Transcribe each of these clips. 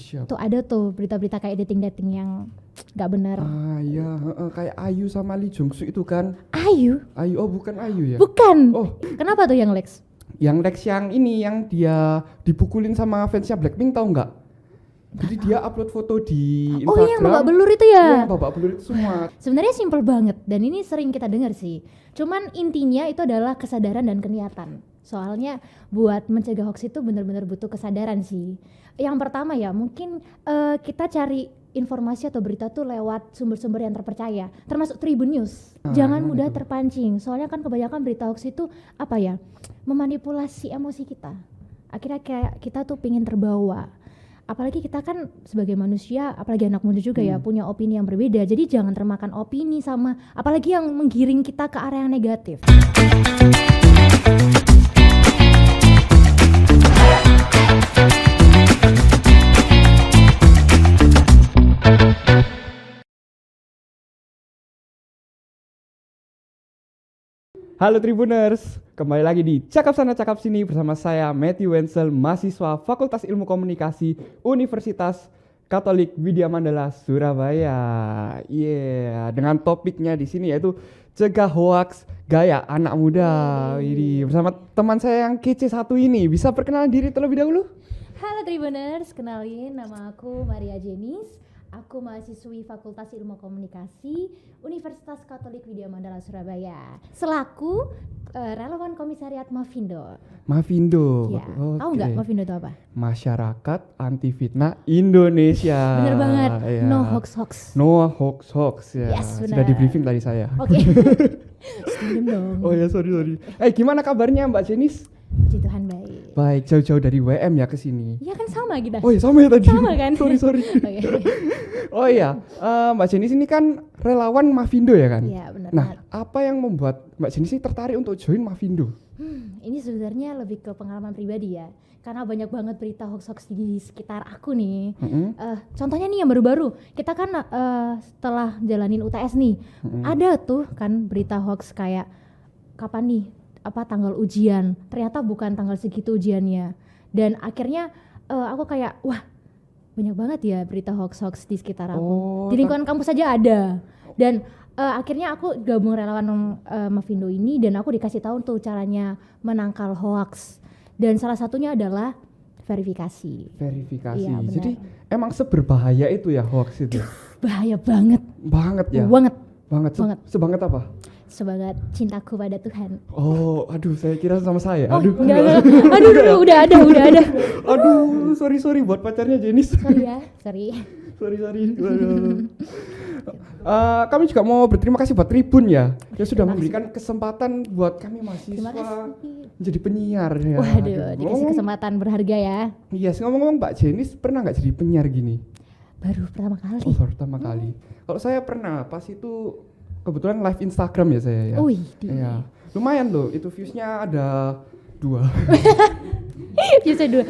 siap. Tuh ada tuh berita-berita kayak dating-dating yang nggak benar. Iya, kayak Ayu sama Lee Jong Suk itu kan. Ayu? Ayu, oh bukan Ayu ya? Bukan. Oh, Kenapa tuh yang Lex? yang Lex yang ini yang dia dipukulin sama fansnya Blackpink tahu nggak? Jadi dia upload foto di Instagram. Oh yang babak belur itu Iya, ya? yang babak belur itu semua. Sebenarnya simpel banget dan ini sering kita dengar sih. Cuman intinya itu adalah kesadaran dan keniatan. Soalnya buat mencegah hoax itu benar-benar butuh kesadaran sih. Yang pertama ya mungkin kita cari informasi atau berita tuh lewat sumber-sumber yang terpercaya, termasuk Tribun News. Jangan mudah terpancing. Soalnya kan kebanyakan berita hoax itu apa ya? Memanipulasi emosi kita. Akhirnya kayak kita tuh pingin terbawa. Apalagi kita kan sebagai manusia, apalagi anak muda juga ya, punya opini yang berbeda. Jadi jangan termakan opini sama, apalagi yang menggiring kita ke area yang negatif. Halo Tribuners, kembali lagi di Cakap Sana Cakap Sini bersama saya Matthew Wenzel, mahasiswa Fakultas Ilmu Komunikasi Universitas Katolik Widya Mandala Surabaya. Dengan topiknya di sini yaitu cegah hoaks gaya anak muda. Ini bersama teman saya yang kece satu ini. Bisa perkenalan diri terlebih dahulu? Halo Tribuners, kenalin nama aku Maria Jenis. Aku mahasiswi Fakultas Ilmu Komunikasi Universitas Katolik Widya Mandala Surabaya. Selaku relawan komisariat Mafindo. Mafindo. Ya. Tahu nggak Mafindo itu apa? Masyarakat Anti Fitnah Indonesia. Bener banget. Ya. No hoax. No hoax ya. Yes, Sudah di briefing tadi saya. Oke. Setuju dong. Oh ya, sorry. Gimana kabarnya Mbak Jenis? Puji Tuhan baik. Baik, jauh-jauh dari WM ya ke sini. Ya kan sama kita. Oh ya, sama ya tadi. Sama kan? sorry. Oke. Oh iya, Mbak Jenis ini kan relawan Mafindo ya kan? Iya benar. Nah, apa yang membuat Mbak Jenis ini tertarik untuk join Mafindo? Ini sebenarnya lebih ke pengalaman pribadi ya. Karena banyak banget berita hoax-hoax di sekitar aku nih. Contohnya nih yang baru-baru, kita kan setelah jalanin UTS nih, ada tuh kan berita hoax kayak kapan nih tanggal ujian, ternyata bukan tanggal segitu ujiannya. Dan akhirnya aku kayak wah banyak banget ya berita hoax-hoax di sekitar aku. Di lingkungan kampus saja ada. Dan akhirnya aku gabung relawan Mafindo ini dan aku dikasih tahu tuh caranya menangkal hoax. Dan salah satunya adalah verifikasi. Iya, jadi emang seberbahaya itu ya hoax itu? Bahaya banget. Banget ya? Banget. Sebanget apa? Sebanget cintaku pada Tuhan. Oh, aduh, saya kira sama saya. Oh, aduh, enggak. Aduh, udah ada. Aduh, sorry buat pacarnya Jenis. Sorry. Kami juga mau berterima kasih buat Tribun ya, yang sudah memberikan kesempatan buat kami mahasiswa menjadi penyiar ya. Waduh, dikasih kesempatan berharga ya. Iya, ngomong-ngomong Mbak Jenis pernah nggak jadi penyiar gini? Baru pertama kali. Oh, baru pertama kali. Kalau saya pernah, pas itu kebetulan live Instagram ya saya ya. Iya. Lumayan loh, itu viewsnya ada 2. Viewsnya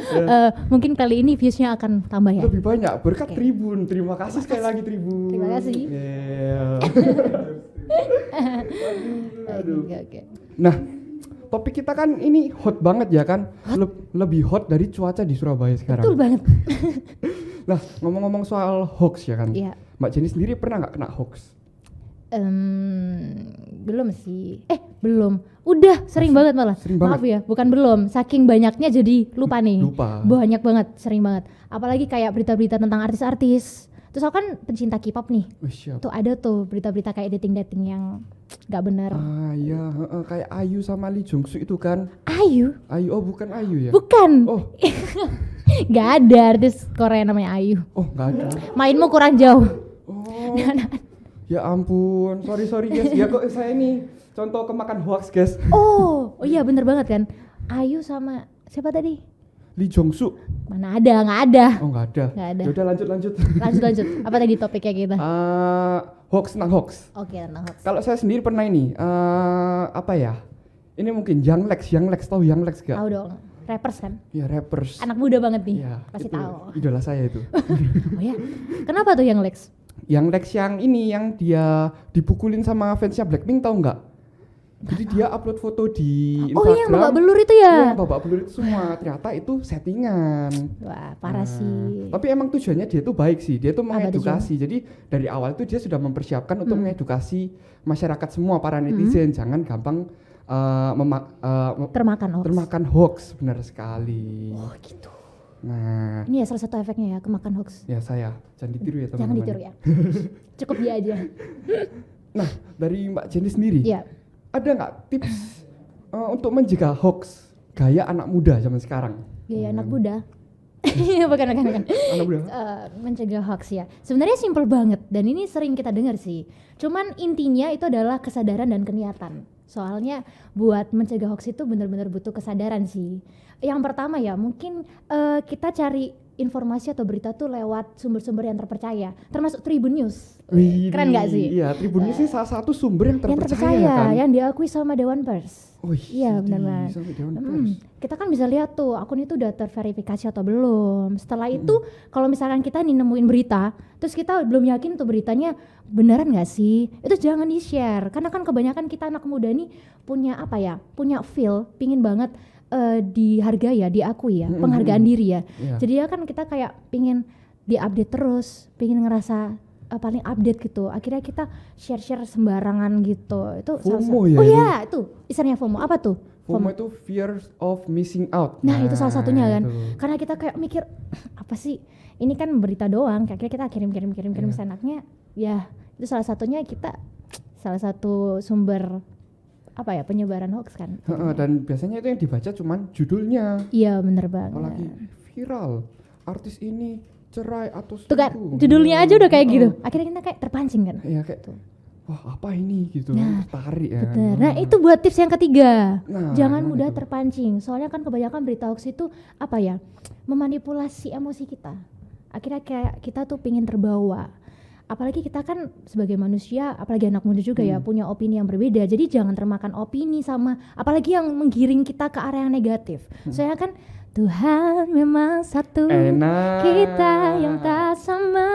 2. Mungkin kali ini viewsnya akan tambah ya. Lebih banyak berkat Tribun. Terima kasih sekali lagi Tribun. Terima kasih. Aduh. Oke. Nah, topik kita kan ini hot banget ya kan? Lebih hot dari cuaca di Surabaya sekarang. Betul banget. Nah, ngomong-ngomong soal hoax ya kan? Iya. Mbak Jenny sendiri pernah nggak kena hoax? Belum sih. Belum. Udah sering banget malah. Maaf ya, bukan belum. Saking banyaknya jadi lupa nih. Banyak banget, sering banget. Apalagi kayak berita-berita tentang artis-artis. Terus aku kan pencinta K-pop nih. Tuh ada tuh berita-berita kayak dating-dating yang nggak benar. Iya, kayak Ayu sama Lee Jong Suk itu kan. Ayu? Oh bukan Ayu ya? Bukan. Oh. Gak ada artis Korea namanya Ayu. Oh nggak ada. Mainmu kurang jauh. Oh. Ya ampun, sorry guys. Ya kok saya ini contoh kemakan hoax guys. Oh iya bener banget kan. Ayu sama siapa tadi? Lee Jong Suk. Mana ada, nggak ada. Oh nggak ada. Yaudah lanjut. Lanjut. Apa tadi topiknya kita? Hoax tentang hoax. Oke, tentang hoax. Kalau saya sendiri pernah ini, apa ya? Ini mungkin Young Lex tahu Young Lex gak? Tahu dong. Rappers kan? Iya rappers. Anak muda banget nih. Ya, pasti tahu. Idola saya itu. Oh ya. Kenapa tuh Young Lex? Yang Lex yang ini yang dia dipukulin sama fansnya Blackpink tahu nggak? Jadi dia upload foto di Oh iya, Instagram. babak belur itu ya? Iya, babak belur itu semua ternyata itu settingan. Wah, parah sih. Tapi emang tujuannya dia tuh baik sih. Dia tuh Apa mengedukasi. Jadi dari awal tuh dia sudah mempersiapkan untuk mengedukasi masyarakat semua, para netizen. Jangan gampang termakan hoax. Benar sekali. Oh gitu. Nah, Ini ya salah satu efeknya ya, kemakan hoax. ya saya jangan ditiru ya Jangan teman-teman. ditiru ya. Cukup dia aja. Nah, dari Mbak Jenny sendiri, Iya. ada nggak tips untuk mencegah hoax gaya anak muda zaman sekarang? Gaya anak muda. bukan. Anak muda. Mencegah hoax ya. Sebenarnya simpel banget dan ini sering kita dengar sih. Cuman intinya itu adalah kesadaran dan keniatan. Soalnya buat mencegah hoax itu benar-benar butuh kesadaran sih. Yang pertama ya mungkin kita cari informasi atau berita tuh lewat sumber-sumber yang terpercaya, termasuk Tribun News. Keren nggak sih? Iya, Tribun News ini salah satu sumber yang terpercaya, kan? yang diakui sama Dewan Pers. Iya benar banget. Kita kan bisa lihat tuh akun itu udah terverifikasi atau belum. Setelah itu kalau misalkan kita nih nemuin berita, terus kita belum yakin tuh beritanya beneran nggak sih, itu jangan di-share. Karena kan kebanyakan kita anak muda nih punya apa ya, punya feel, pingin banget dihargai ya, diakui ya, penghargaan diri ya. Jadi ya kan kita kayak pingin diupdate terus, pingin ngerasa paling update gitu. Akhirnya kita share sembarangan gitu. Itu FOMO ya. Oh iya, itu istilahnya FOMO. Apa tuh? FOMO itu fear of missing out. Nah, itu salah satunya kan. Itu. Karena kita kayak mikir apa sih? Ini kan berita doang. Kayak kita kirim senaknya. Ya, itu salah satunya kita salah satu sumber apa ya, penyebaran hoax kan. Dan biasanya itu yang dibaca cuman judulnya. Iya, bener banget. Apalagi viral. Artis ini cerai atau Tuh kan, selingkuh. judulnya aja udah kayak gitu. Akhirnya kita kayak terpancing kan. Iya, kayak tuh. Wah, apa ini gitu. Nah, tertarik ya. Bener. Nah, itu buat tips yang ketiga. Nah, Jangan gimana mudah itu? terpancing. Soalnya kan kebanyakan berita hoax itu apa ya? Memanipulasi emosi kita. Akhirnya kayak kita tuh pingin terbawa. Apalagi kita kan sebagai manusia, apalagi anak muda juga ya, punya opini yang berbeda. Jadi jangan termakan opini sama apalagi yang menggiring kita ke arah yang negatif. Soalnya kan Tuhan memang satu, Enak. kita yang tak sama.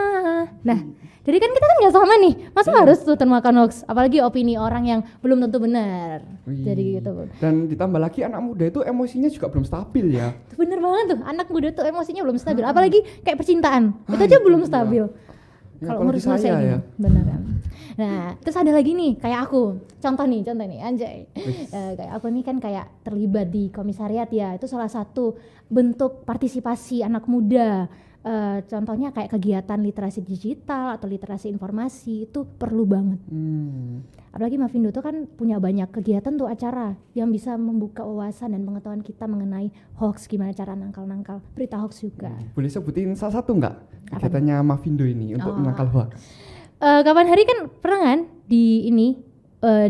Nah, jadi kan kita kan nggak sama nih, masa harus tuh termakan hoax, apalagi opini orang yang belum tentu benar. Wih. Jadi gitu. Dan ditambah lagi anak muda itu emosinya juga belum stabil ya. Bener banget tuh, anak muda tuh emosinya belum stabil, apalagi kayak percintaan, itu aja belum stabil. Ya, Kalau ngurus apalagi saya ini, ya. bener kan. Nah, terus ada lagi nih, kayak aku, contoh nih, anjay. Kayak aku nih kan kayak terlibat di komisariat ya, itu salah satu bentuk partisipasi anak muda. Contohnya kayak kegiatan literasi digital atau literasi informasi itu perlu banget. Apalagi Mavindo tuh kan punya banyak kegiatan tuh, acara yang bisa membuka wawasan dan pengetahuan kita mengenai hoax, gimana cara nangkal berita hoax juga. Boleh sebutin salah satu nggak kegiatannya Mavindo ini untuk menangkal hoax? Kapan hari kan pernah kan di ini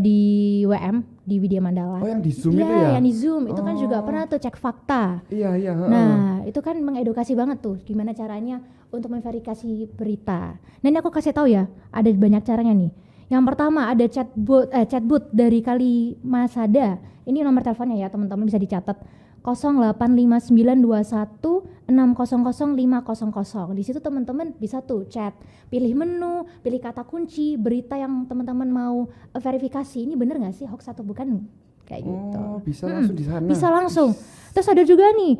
di WM di Widya Mandala. Oh, yang di Zoom Iya, itu ya? yang di Zoom itu kan juga pernah tuh cek fakta. Iya. Nah, itu kan mengedukasi banget tuh gimana caranya untuk memverifikasi berita. Nah, ini aku kasih tahu ya, ada banyak caranya nih. Yang pertama ada chatbot dari Kalimasada. Ini nomor teleponnya ya, teman-teman bisa dicatat. 085921600500. Di situ teman-teman bisa tuh chat, pilih menu, pilih kata kunci, berita yang teman-teman mau verifikasi ini bener nggak sih hoax atau bukan, kayak gitu. Oh, bisa langsung di sana. Bisa langsung. Terus ada juga nih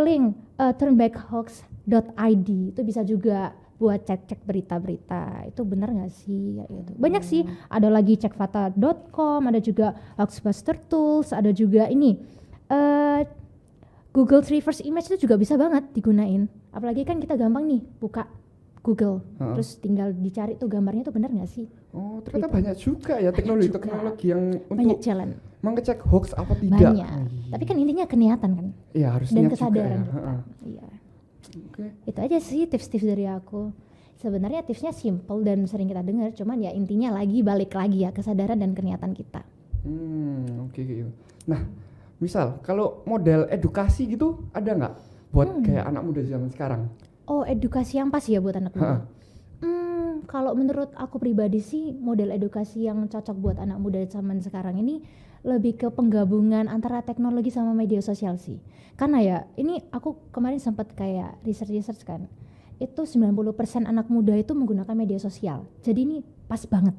link turnbackhoax.id, itu bisa juga buat cek berita-berita itu benar nggak sih, gitu. Banyak sih, ada lagi cekfakta.com, ada juga Hoaxbuster Tools, ada juga ini Google Reverse Image itu juga bisa banget digunain. Apalagi kan kita gampang nih buka Google, terus tinggal dicari tuh gambarnya tuh benar nggak sih. Oh, ternyata banyak juga ya teknologi yang Banyak untuk jalan. mengecek hoax apa tidak. Banyak. Tapi kan intinya keniatan kan. Iya, harus Dan niat kesadaran juga kita. ya. Iya. Oke. Itu aja sih tips-tips dari aku. Sebenarnya tipsnya simple dan sering kita dengar, cuman ya intinya balik lagi ya kesadaran dan keniatan kita. Oke. Nah, misal kalau model edukasi gitu ada nggak buat kayak anak muda zaman sekarang? Oh, edukasi yang pas ya buat anak muda. Kalau menurut aku pribadi sih model edukasi yang cocok buat anak muda zaman sekarang ini lebih ke penggabungan antara teknologi sama media sosial sih. Karena ya ini aku kemarin sempat kayak research kan. Itu 90% anak muda itu menggunakan media sosial. Jadi ini pas banget.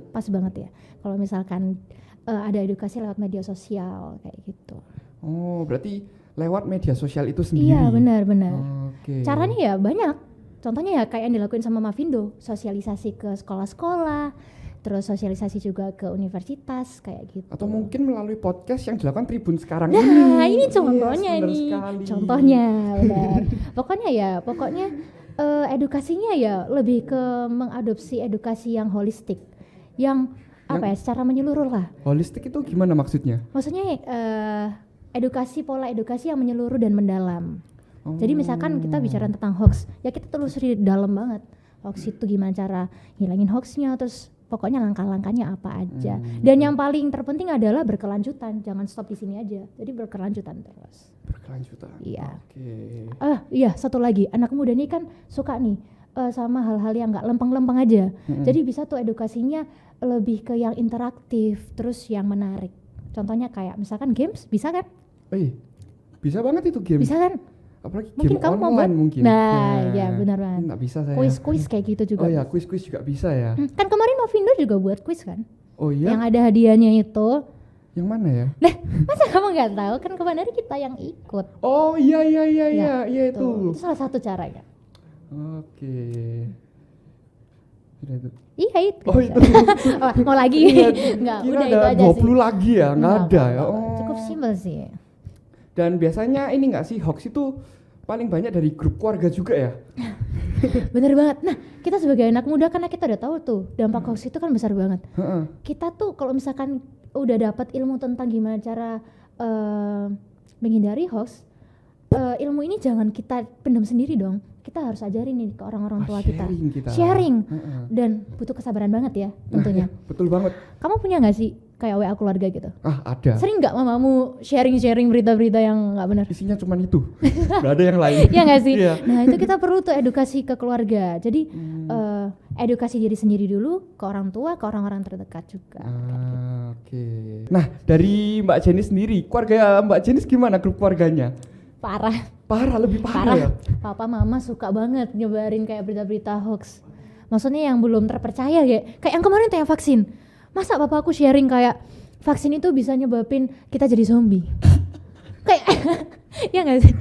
Pas banget ya. Kalau misalkan ada edukasi lewat media sosial kayak gitu. Oh, berarti lewat media sosial itu sendiri. Iya, benar. Oke. Caranya ya banyak. Contohnya ya kayak yang dilakuin sama Mavindo, sosialisasi ke sekolah-sekolah, terus sosialisasi juga ke universitas kayak gitu. Atau mungkin melalui podcast yang dilakukan Tribun sekarang Nah, ini. ini contohnya Yes, benar nih. sekali. Contohnya, benar. Pokoknya edukasinya ya lebih ke mengadopsi edukasi yang holistik, yang secara menyeluruh lah. Holistik itu gimana maksudnya? Maksudnya pola edukasi yang menyeluruh dan mendalam. Jadi misalkan kita bicara tentang hoax, ya kita telusuri dalam banget. Hoax itu gimana cara ngilangin hoaxnya, terus pokoknya langkah-langkahnya apa aja. Dan yang paling terpenting adalah berkelanjutan, jangan stop di sini aja. Jadi berkelanjutan terus. Berkelanjutan. Iya. Oke. Iya, satu lagi, anak muda ini kan suka nih sama hal-hal yang nggak lempeng-lempeng aja. Jadi bisa tuh edukasinya lebih ke yang interaktif, terus yang menarik. Contohnya kayak misalkan games, bisa kan? Bisa banget itu game. Bisa kan? Apalagi Mungkin game kamu mau online buat? mungkin. Nah, ya benar banget. Nggak bisa saya. Kuis-kuis kayak gitu juga. Oh ya, kuis-kuis juga bisa ya. Kan kemarin Mavindo juga buat kuis kan? Oh iya. Yang ada hadiahnya itu. Yang mana ya? Masa kamu nggak tahu? Kan kemarin kita yang ikut. Oh iya itu. Itu salah satu caranya. Oke. Sudah itu. Iya itu. Oh itu. Mau lagi? Enggak, Kira udah ada itu aja 20 sih. lagi ya? Nggak ada ya. apa-apa. Oh. Cukup simpel sih. Dan biasanya ini nggak sih, hoax itu paling banyak dari grup keluarga juga ya? Bener banget. Nah, kita sebagai anak muda karena kita udah tahu tuh dampak hoax itu kan besar banget. Kita tuh kalau misalkan udah dapat ilmu tentang gimana cara menghindari hoax, ilmu ini jangan kita pendam sendiri dong. Kita harus ajarin nih ke orang-orang tua kita. Sharing. Dan butuh kesabaran banget ya tentunya. Betul banget. Kamu punya nggak sih kayak WA keluarga gitu? Ada. Sering nggak mamamu sharing berita-berita yang nggak benar? Isinya cuma itu. Nggak ada yang lain. Iya nggak sih? Iya. Nah itu kita perlu tuh edukasi ke keluarga. Jadi edukasi diri sendiri dulu ke orang tua, ke orang-orang terdekat juga. Oke. Nah dari Mbak Jenny sendiri, keluarga Mbak Jenny gimana grup keluarganya? Parah, lebih parah ya? Papa mama suka banget nyebarin kayak berita-berita hoax. Maksudnya yang belum terpercaya kayak yang kemarin tuh yang vaksin. Masa papa aku sharing kayak vaksin itu bisa nyebabin kita jadi zombie. Kayak ya nggak sih?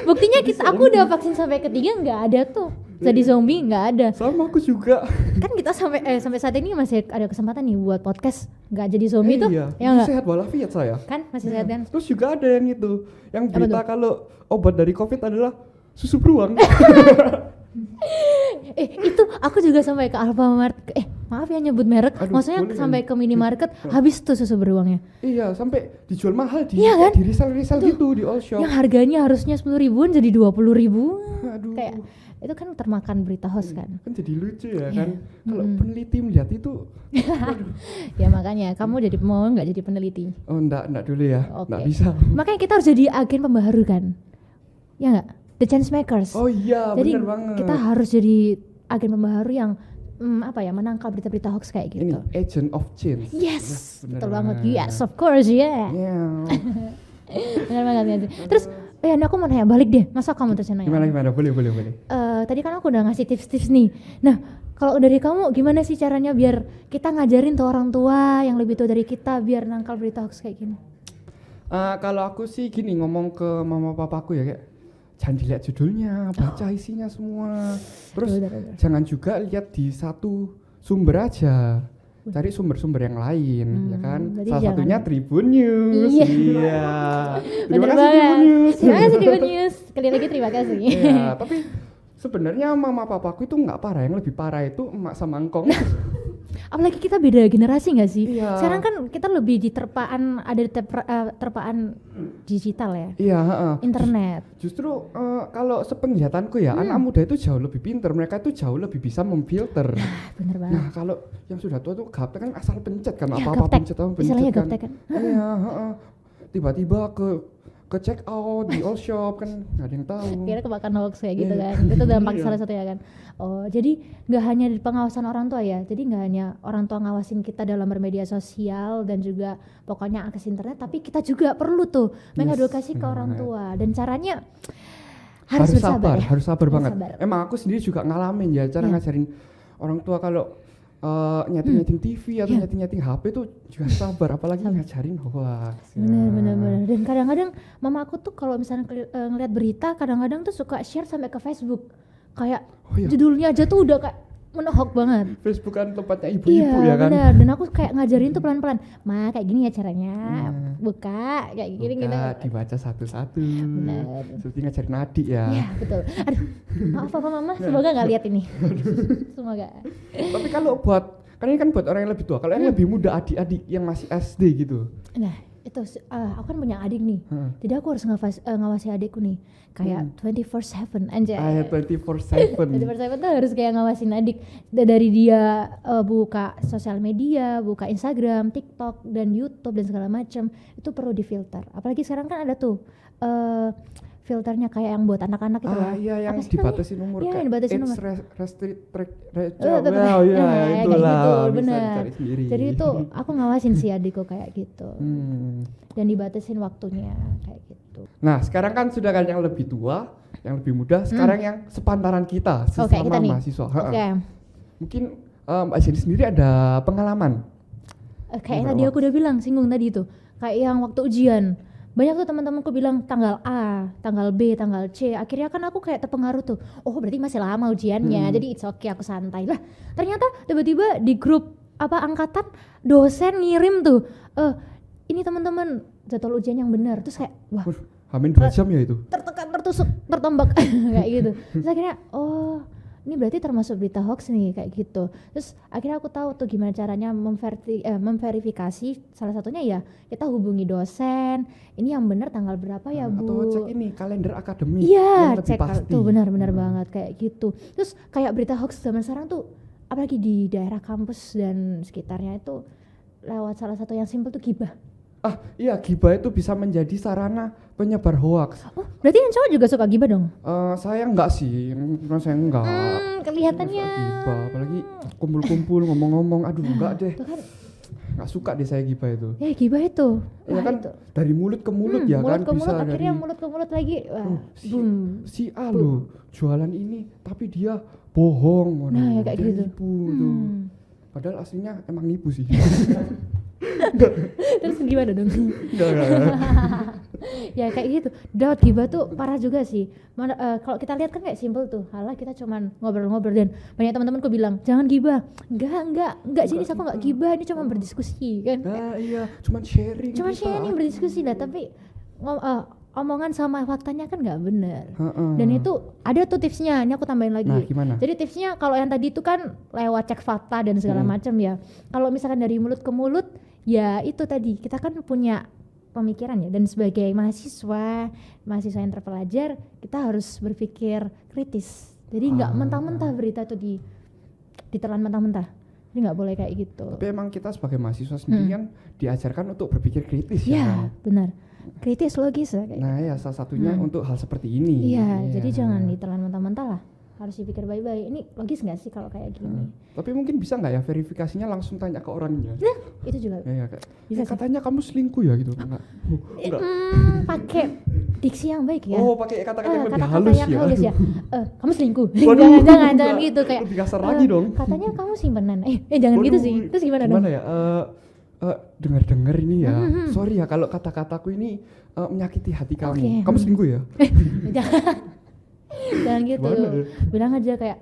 Buktinya aku udah vaksin sampai ketiga nggak ada tuh. Jadi zombie nggak ada. Sama aku juga. Kan kita sampai saat ini masih ada kesempatan nih buat podcast nggak jadi zombie tuh. Iya. Ya nggak? Sehat walafiat saya. Kan masih sehat kan? Terus juga ada yang itu, yang berita kalau obat dari COVID adalah susu beruang. Itu aku juga sampai ke Alfamart. Maaf ya nyebut merek. Aduh, maksudnya sampai ke minimarket habis tuh susu beruangnya. Iya, sampai dijual mahal di Iya kan? di resell gitu di all shop. Yang harganya harusnya 10 ribuan jadi 20 ribu. Aduh. Kayak itu kan termakan berita hoax kan. Kan jadi lucu ya kan. Kalau peneliti melihat itu. Ya makanya kamu mau nggak jadi peneliti? Oh enggak dulu ya. Oke. Enggak bisa. Makanya kita harus jadi agen pembaharu kan. Ya nggak? The change makers. Oh iya, Jadi benar banget. kita harus jadi agen pembaharu yang menangkal berita-berita hoax kayak gitu. Ini agent of change. Yes, bener betul banget. banget. Yes, of course, yeah. Benar banget ya. Terus, aku mau nanya balik deh. Masa kamu terus nanya? Gimana? Boleh. Tadi kan aku udah ngasih tips-tips nih. Nah, kalau dari kamu gimana sih caranya biar kita ngajarin tuh orang tua yang lebih tua dari kita biar nangkal berita hoax kayak gini? Kalau aku sih gini, ngomong ke mama papaku ya kayak, jangan dilihat judulnya, baca isinya semua. Terus jangan juga lihat di satu sumber aja. Cari sumber-sumber yang lain, ya kan? Salah satunya Tribun News. Iya. Terima kasih Tribun News. Terima kasih Tribun News. Sekali lagi terima kasih. Iya, tapi sebenarnya mama papaku itu nggak parah, yang lebih parah itu emak sama engkong. Apalagi kita beda generasi nggak sih? Iya. Sekarang kan kita lebih di terpaan terpaan digital ya. Iya, internet. Justru kalau sepenglihatanku ya, anak muda itu jauh lebih pintar, mereka itu jauh lebih bisa memfilter. Bener banget. Nah, kalau yang sudah tua tuh gaptek kan asal pencet kan, Ya, apa-apa gaptek. pencet Istilahnya kan. gaptek kan. Iya, tiba-tiba ke check out di all shop kan nggak ada yang tahu. Kira kebakan hoax kayak gitu kan. Itu dampak salah satu ya kan. Oh, jadi nggak hanya di pengawasan orang tua ya. Jadi nggak hanya orang tua ngawasin kita dalam bermedia sosial dan juga pokoknya akses internet, tapi kita juga perlu tuh mengedukasi ke orang tua. Dan caranya harus bersabar. Harus sabar banget. Sabar. Emang aku sendiri juga ngalamin ya cara ngajarin orang tua kalau nyeting TV atau nyeting HP tuh juga sabar, apalagi ngajarin hoax. Bener. Dan kadang-kadang mama aku tuh kalau misalnya ngeliat berita, kadang-kadang tuh suka share sampai ke Facebook. Kayak judulnya aja tuh udah kayak menohok banget. Facebook kan tempatnya ibu-ibu ya kan. Iya benar. Dan aku kayak ngajarin tuh pelan-pelan. Ma kayak gini ya caranya. Buka kayak gini gitu. Dibaca satu-satu. Benar. Seperti ngajarin adik ya. Iya betul. Aduh maaf papa mama, semoga nggak lihat ini. Semoga. Tapi kalau kan ini kan buat orang yang lebih tua. Kalau yang lebih muda, adik-adik yang masih SD gitu. Nah itu aku kan punya adik nih. Jadi aku harus ngawasi adikku nih. Kayak 24/7 anjay. 24/7. 24/7 tuh harus kayak ngawasin adik. Dari dia buka sosial media, buka Instagram, TikTok, dan YouTube dan segala macam. Itu perlu difilter. Apalagi sekarang kan ada tuh filternya kayak yang buat anak-anak itu lah. Iya yang dibatasin umur. Iya, dibatasin umur. Itulah. Benar. Jadi itu aku ngawasin si adikku kayak gitu. Dan dibatasin waktunya kayak gitu. Nah, sekarang kan sudah kan yang lebih tua, yang lebih muda, sekarang yang sepantaran kita sesama mahasiswa. Mungkin Mbak Jenny sendiri ada pengalaman? Kayak tadi aku udah bilang, singgung tadi itu. Kayak yang waktu ujian. Banyak tuh teman-temanku bilang tanggal A, tanggal B, tanggal C. Akhirnya kan aku kayak terpengaruh tuh. Oh berarti masih lama ujiannya. Jadi it's okay, aku santai lah. Ternyata tiba-tiba di grup angkatan dosen ngirim tuh. Ini teman-teman jadwal ujian yang benar. Terus kayak wah. Hamin 2 jam ya itu. Tertekan, tertusuk, tertombak kayak gitu. Terus akhirnya ini berarti termasuk berita hoax nih kayak gitu. Terus akhirnya aku tahu tuh gimana caranya memverifikasi. Salah satunya ya kita hubungi dosen. Ini yang benar tanggal berapa ya Bu? Atau cek ini kalender akademik. Iya, cek tuh benar-benar banget kayak gitu. Terus kayak berita hoax zaman sekarang tuh apalagi di daerah kampus dan sekitarnya itu lewat salah satu yang simpel tuh gibah. Iya, gibah itu bisa menjadi sarana penyebar hoaks. Oh, berarti yang cowok juga suka gibah dong? Saya enggak sih, saya enggak. Kelihatannya. Gibah, apalagi kumpul-kumpul ngomong-ngomong, aduh enggak deh. Tuh kan. Enggak suka deh saya gibah itu. Gibah itu. Ya kan itu. Dari mulut ke mulut ya mulut kan ke bisa mulut, akhirnya mulut ke mulut lagi. Si A loh jualan ini tapi dia bohong. Nah, ya kayak gitu. Nipu tuh. Padahal aslinya emang nipu sih. Terus gimana dong? Enggak. Ya kayak gitu. Daud gibah tuh parah juga sih. Kalau kita lihat kan kayak simpel tuh. Halah kita cuman ngobrol-ngobrol dan banyak teman-temanku bilang jangan gibah. Enggak sini aku enggak gibah, ini cuma berdiskusi kan. Iya, cuman sharing. Cuma sharing berdiskusi lah, tapi omongan sama faktanya kan nggak benar. Dan itu ada tuh tipsnya. Ini aku tambahin lagi. Nah, gimana? Jadi tipsnya kalau yang tadi itu kan lewat cek fakta dan segala macam ya. Kalau misalkan dari mulut ke mulut, ya itu tadi kita kan punya pemikiran ya. Dan sebagai mahasiswa yang terpelajar, kita harus berpikir kritis. Jadi nggak mentah-mentah berita itu ditelan mentah-mentah. Jadi nggak boleh kayak gitu. Tapi emang kita sebagai mahasiswa sendiri kan diajarkan untuk berpikir kritis ya. Iya, benar. Kritis logis ya kayak. Nah ya salah satunya untuk hal seperti ini. Iya, jadi jangan ditelan mentah-mentah lah. Harus dipikir baik-baik. Ini logis nggak sih kalau kayak gini? Tapi mungkin bisa nggak ya verifikasinya langsung tanya ke orangnya? Nah, itu juga. Ya, bisa katanya kamu selingkuh ya gitu. Enggak. Pakai diksi yang baik ya. Oh, pakai kata-kata yang lebih kata-kata yang halus ya. Kamu selingkuh. Waduh, jangan gitu kayak. Lebih kasar lagi dong. Katanya kamu simpenan. Jangan gitu sih. Terus gimana dong? Gimana ya? Dengar ini ya. Sorry ya kalau kata-kataku ini menyakiti hati kamu. Kamu selingkuh ya? Jangan gitu. Bilang aja kayak,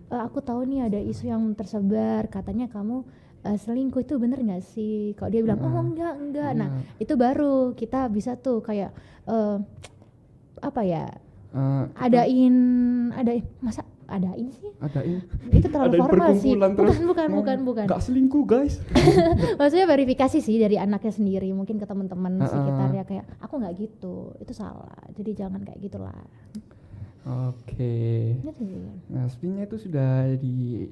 aku tahu nih ada isu yang tersebar, katanya kamu selingkuh, itu bener nggak sih? Kalau dia bilang, enggak. Nah, itu baru kita bisa tuh kayak adain sih? Adain. Itu terlalu formal sih. Bukan. Enggak selingkuh, guys. Maksudnya verifikasi sih dari anaknya sendiri, mungkin ke teman-teman sekitarnya kayak, aku nggak gitu, itu salah. Jadi jangan kayak gitulah. Oke. Nah, sebenarnya itu sudah di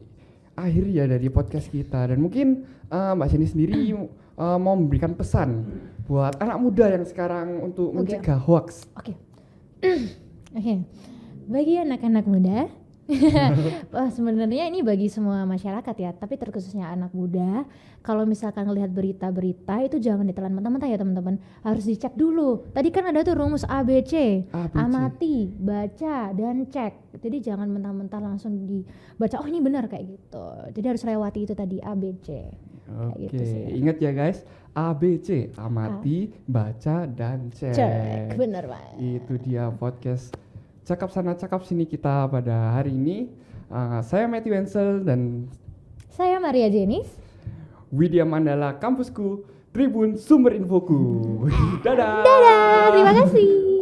akhir ya dari podcast kita, dan mungkin Mbak Jenny sendiri mau memberikan pesan buat anak muda yang sekarang untuk mencegah hoax. Oke. Bagi anak-anak muda, Wah, sebenarnya ini bagi semua masyarakat ya, tapi terkhususnya anak muda. Kalau misalkan ngelihat berita-berita itu jangan ditelan mentah-mentah ya teman-teman. Harus dicek dulu. Tadi kan ada tuh rumus ABC. ABC. Amati, baca, dan cek. Jadi jangan mentah-mentah langsung dibaca, oh ini benar kayak gitu. Jadi harus lewati itu tadi ABC. Kayak Oke, gitu sih. ingat ya guys, ABC, amati, baca, dan cek. Cek, benar banget. Itu dia podcast Cakap Sana Cakap Sini kita pada hari ini. Saya Matthew Wenzel dan Saya Maria Jenis. Widya Mandala Kampusku, Tribun Sumber Infoku. Dadah. Dadah, terima kasih.